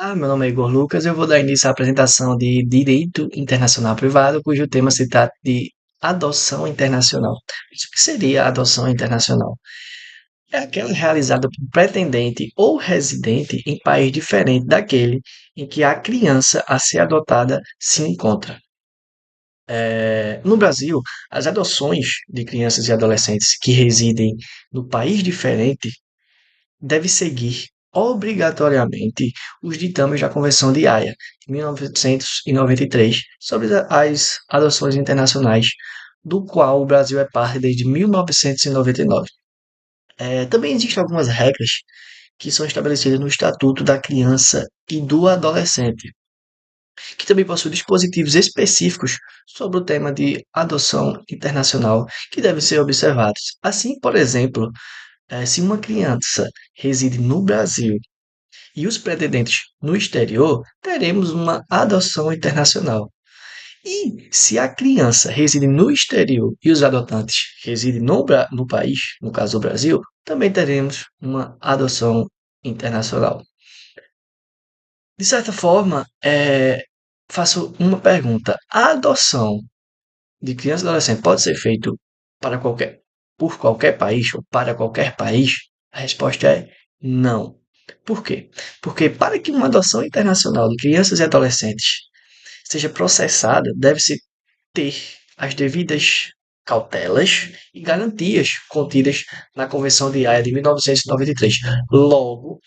Meu nome é Igor Lucas. Eu vou dar início à apresentação de Direito Internacional Privado, cujo tema se trata de adoção internacional. Mas o que seria a adoção internacional? É aquela realizada por pretendente ou residente em país diferente daquele em que a criança a ser adotada se encontra. No Brasil, as adoções de crianças e adolescentes que residem no país diferente deve seguir obrigatoriamente os ditames da Convenção de Haia, de 1993, sobre as adoções internacionais, do qual o Brasil é parte desde 1999. Também existem algumas regras que são estabelecidas no Estatuto da Criança e do Adolescente, que também possui dispositivos específicos sobre o tema de adoção internacional que devem ser observados. Assim, por exemplo, se uma criança reside no Brasil e os pretendentes no exterior, teremos uma adoção internacional. E se a criança reside no exterior e os adotantes residem no país, no caso do Brasil, também teremos uma adoção internacional. De certa forma, faço uma pergunta: a adoção de criança e adolescente pode ser feito para por qualquer país ou para qualquer país? A resposta é não. Por quê? Porque para que uma adoção internacional de crianças e adolescentes seja processada, deve-se ter as devidas cautelas e garantias contidas na Convenção de Haia de 1993. Logo,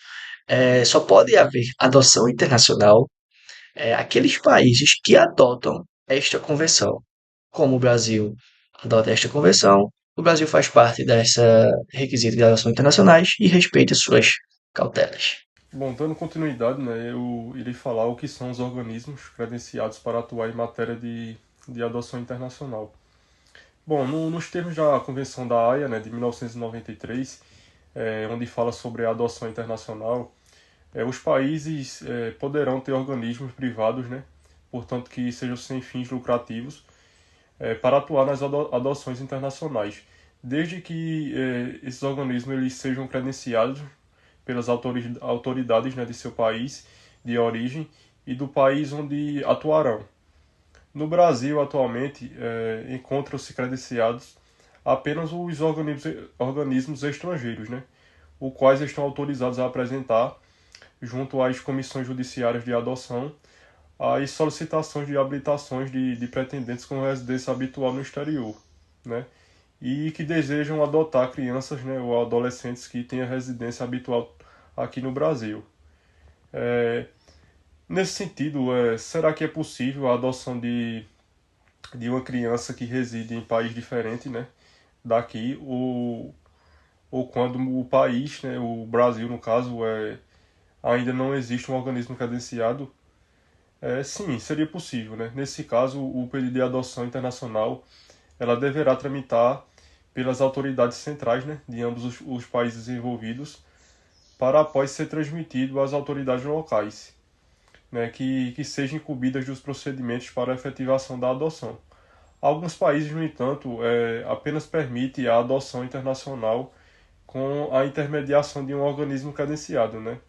só pode haver adoção internacional aqueles países que adotam esta convenção. Como o Brasil adota esta convenção, o Brasil faz parte dessa requisito de adoção internacionais e respeita suas cautelas. Bom, dando continuidade, né, eu irei falar o que são os organismos credenciados para atuar em matéria de adoção internacional. Bom, nos termos da Convenção da Haia, né, de 1993, onde fala sobre a adoção internacional, os países poderão ter organismos privados, né, portanto que sejam sem fins lucrativos, para atuar nas adoções internacionais, desde que esses organismos eles sejam credenciados pelas autoridades, né, de seu país de origem e do país onde atuarão. No Brasil, atualmente, encontram-se credenciados apenas os organismos estrangeiros, né, os quais estão autorizados a apresentar, junto às comissões judiciárias de adoção, as solicitações de habilitações de pretendentes com residência habitual no exterior, né, e que desejam adotar crianças, né, ou adolescentes que tenham residência habitual aqui no Brasil. É, Nesse sentido, será que é possível a adoção de uma criança que reside em país diferente, né, daqui, ou quando o país, né, o Brasil no caso, ainda não existe um organismo credenciado? Sim, seria possível, né? Nesse caso, o pedido de adoção internacional ela deverá tramitar pelas autoridades centrais, né, de ambos os países envolvidos, para após ser transmitido às autoridades locais, né, que sejam incumbidas dos procedimentos para a efetivação da adoção. Alguns países, no entanto, apenas permitem a adoção internacional com a intermediação de um organismo credenciado, né?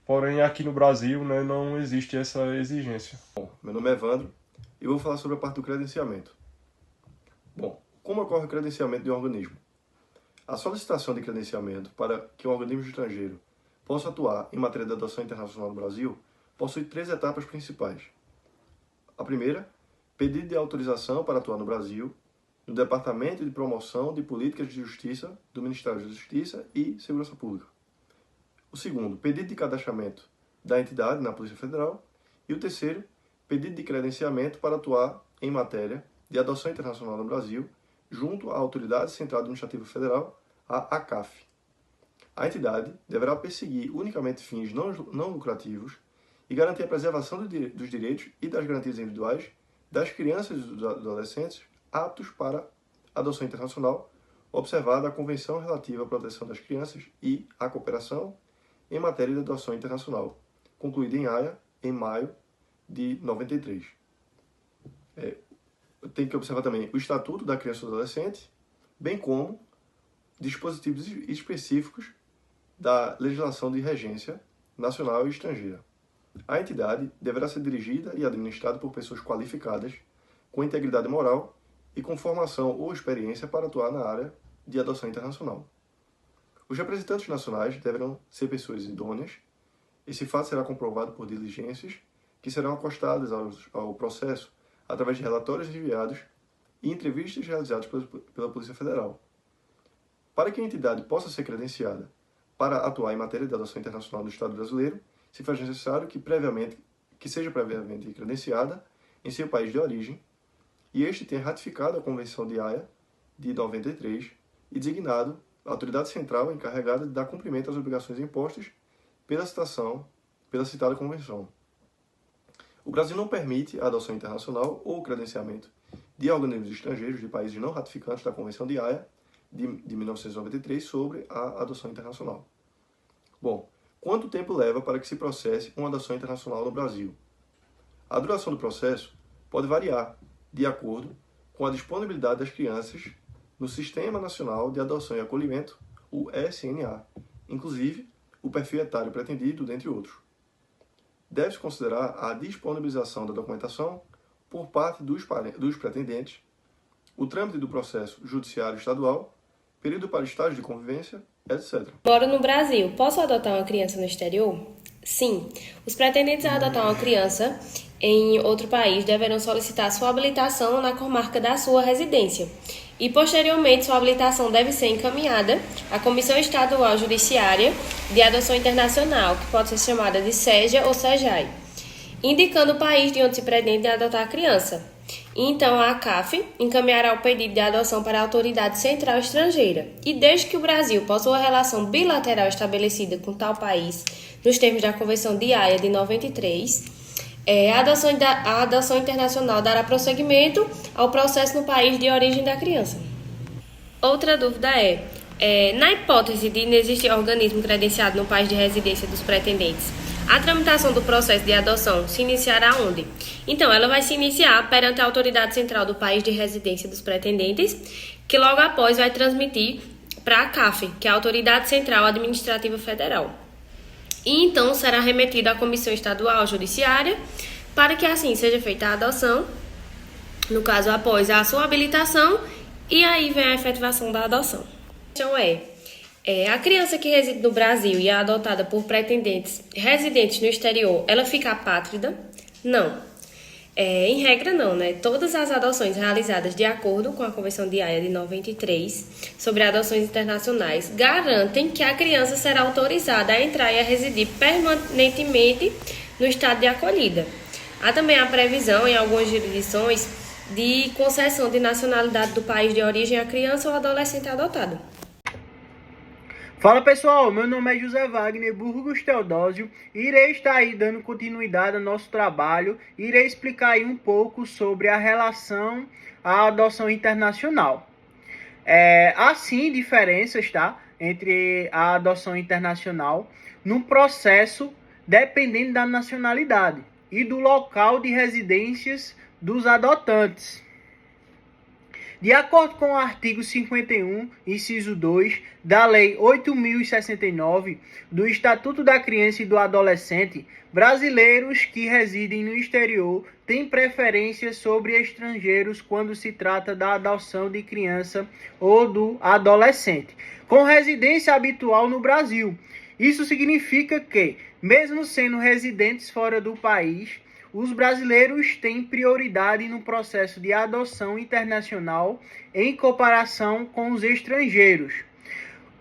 Porém, aqui no Brasil, né, não existe essa exigência. Meu nome é Evandro e vou falar sobre a parte do credenciamento. Bom, como ocorre o credenciamento de um organismo? A solicitação de credenciamento para que um organismo estrangeiro possa atuar em matéria de adoção internacional no Brasil possui três etapas principais. A primeira, pedido de autorização para atuar no Brasil, no Departamento de Promoção de Políticas de Justiça do Ministério da Justiça e Segurança Pública. O segundo, pedido de cadastramento da entidade na Polícia Federal. E o terceiro, pedido de credenciamento para atuar em matéria de adoção internacional no Brasil, junto à Autoridade Central Administrativa Federal, a ACAF. A entidade deverá perseguir unicamente fins não lucrativos e garantir a preservação dos direitos e das garantias individuais das crianças e dos adolescentes aptos para adoção internacional, observada a Convenção relativa à proteção das crianças e à cooperação em matéria de adoção internacional, concluída em Haia em maio de 93. Tem que observar também o Estatuto da Criança e do Adolescente, bem como dispositivos específicos da legislação de regência nacional e estrangeira. A entidade deverá ser dirigida e administrada por pessoas qualificadas, com integridade moral e com formação ou experiência para atuar na área de adoção internacional. Os representantes nacionais deverão ser pessoas idôneas. Esse fato será comprovado por diligências que serão acostadas ao processo através de relatórios enviados e entrevistas realizadas pela Polícia Federal. Para que a entidade possa ser credenciada para atuar em matéria de adoção internacional no Estado brasileiro, se faz necessário que seja previamente credenciada em seu país de origem e este tenha ratificado a Convenção de Haia de 93 e designado a autoridade central encarregada de dar cumprimento às obrigações impostas pela citada convenção. O Brasil não permite a adoção internacional ou o credenciamento de organismos estrangeiros de países não ratificantes da Convenção de Haia de 1993 sobre a adoção internacional. Bom, quanto tempo leva para que se processe uma adoção internacional no Brasil? A duração do processo pode variar de acordo com a disponibilidade das crianças no Sistema Nacional de Adoção e Acolhimento, o SNA, inclusive o perfil etário pretendido, dentre outros. Deve-se considerar a disponibilização da documentação por parte dos pretendentes, o trâmite do processo judiciário estadual, período para estágio de convivência, etc. Moro no Brasil. Posso adotar uma criança no exterior? Sim. Os pretendentes a adotar uma criança em outro país deverão solicitar sua habilitação na comarca da sua residência. E, posteriormente, sua habilitação deve ser encaminhada à Comissão Estadual Judiciária de Adoção Internacional, que pode ser chamada de SEJA ou SEJAI, indicando o país de onde se pretende adotar a criança. Então, a ACAF encaminhará o pedido de adoção para a autoridade central estrangeira. E desde que o Brasil possua relação bilateral estabelecida com tal país, nos termos da Convenção de Haia de 93, a adoção internacional dará prosseguimento ao processo no país de origem da criança. Outra dúvida na hipótese de inexistir organismo credenciado no país de residência dos pretendentes, a tramitação do processo de adoção se iniciará onde? Então, ela vai se iniciar perante a autoridade central do país de residência dos pretendentes, que logo após vai transmitir para a CAF, que é a Autoridade Central Administrativa Federal. E então será remetido à Comissão Estadual Judiciária para que assim seja feita a adoção, no caso após a sua habilitação, e aí vem a efetivação da adoção. Então a criança que reside no Brasil e é adotada por pretendentes residentes no exterior, ela fica apátrida? Não. Em regra não, né? Todas as adoções realizadas de acordo com a Convenção de Haia de 93 sobre adoções internacionais garantem que a criança será autorizada a entrar e a residir permanentemente no estado de acolhida. Há também a previsão em algumas jurisdições de concessão de nacionalidade do país de origem à criança ou adolescente adotado. Fala pessoal, meu nome é José Wagner Burgos Teodósio e irei estar aí dando continuidade ao nosso trabalho e irei explicar aí um pouco sobre a relação à adoção internacional. Há sim diferenças, tá, entre a adoção internacional no processo dependendo da nacionalidade e do local de residências dos adotantes. De acordo com o artigo 51, inciso 2, da Lei 8.069, do Estatuto da Criança e do Adolescente, brasileiros que residem no exterior têm preferência sobre estrangeiros quando se trata da adoção de criança ou do adolescente, com residência habitual no Brasil. Isso significa que, mesmo sendo residentes fora do país, os brasileiros têm prioridade no processo de adoção internacional em comparação com os estrangeiros.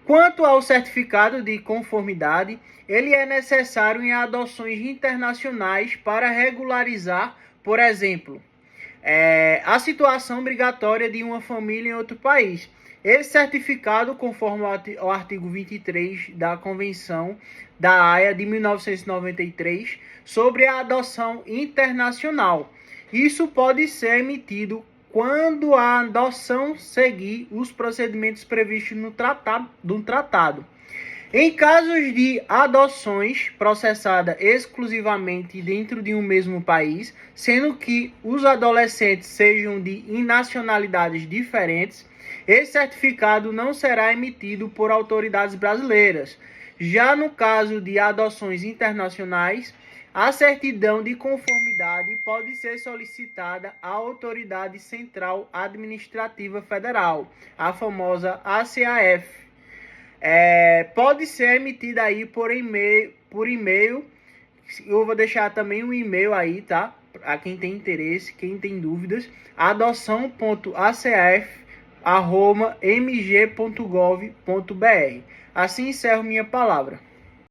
Quanto ao certificado de conformidade, ele é necessário em adoções internacionais para regularizar, por exemplo, a situação obrigatória de uma família em outro país. Esse certificado, conforme o artigo 23 da Convenção da Haia de 1993, sobre a adoção internacional. Isso pode ser emitido quando a adoção seguir os procedimentos previstos no tratado. Em casos de adoções processadas exclusivamente dentro de um mesmo país, sendo que os adolescentes sejam de nacionalidades diferentes, esse certificado não será emitido por autoridades brasileiras. Já no caso de adoções internacionais, A certidão de conformidade pode ser solicitada à Autoridade Central Administrativa Federal, a famosa ACAF. Pode ser emitida aí por e-mail. Eu vou deixar também um e-mail aí, tá? A quem tem interesse, quem tem dúvidas, adoção.acaf@mg.gov.br. Assim encerro minha palavra.